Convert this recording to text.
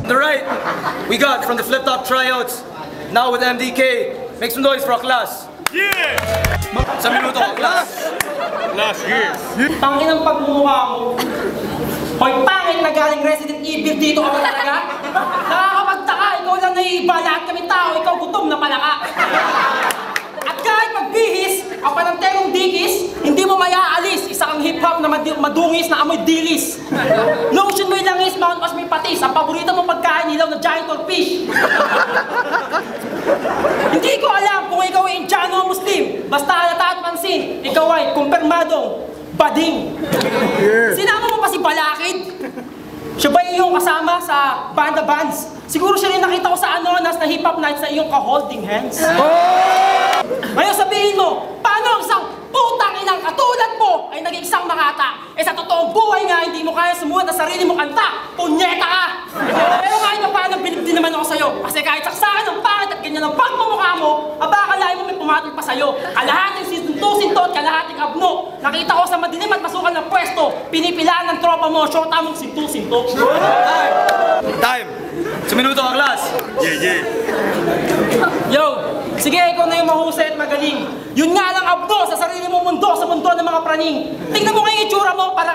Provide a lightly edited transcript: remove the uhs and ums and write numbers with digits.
On the right, we got from the Flip Top Tryouts, now with MDK. Make some noise for our class. Yeah! Sa minuto ko, class. Last year. Tangin ang pagmumukha mo. Hoy, pangit na galing Resident Evil dito ka ba talaga? Nakakapagtaka, ikaw lang naiiba, lahat kami tao, ikaw gutom na pala ka. At kahit magbihis, ang pananterong dikis, hindi mo mayaalis. Isa kang hip-hop na madungis na amoy dilis. Lotion mo'y langis, mouthwash mo'y patis. Ang paborito mong pagkain, hilaw na giant or fish. Hindi ko alam kung ikaw ay Indiano o Muslim. Basta halata at pansin, ikaw ay kumpirmadong bading. Sinama mo pa si Balakid? Siya ba yung kasama sa Banda Bands? Siguro siya rin nakita ko sa Anonas na hip-hop night sa iyong ka-holding hands. Ngayon sabihin mo, paano ang isang putang inang katulad mo ay naging isang makata? Eh sa totoong buhay nga, hindi mo kaya sumuhat na sarili mo kanta. Punyeta ka! Pero kahit na paano, bilib din naman ako sa'yo. Kasi kahit saksakan ng pangit at ganyan ang pagmumukha mo, abakalain mo may pumatol pa sa'yo. Kalahating sinto at kalahating abno. Nakita ko sa madilim at masukan ng pwesto. Pinipilaan ng tropa mo, shorta mong sinto. Time! Sa minuto ka, class. Yeah. Yo! Sige, ikaw na yung mahusay at magaling. Yun nga lang abdo sa sarili mong mundo, sa mundo ng mga praning. Tingnan mo nga yung itsura mo para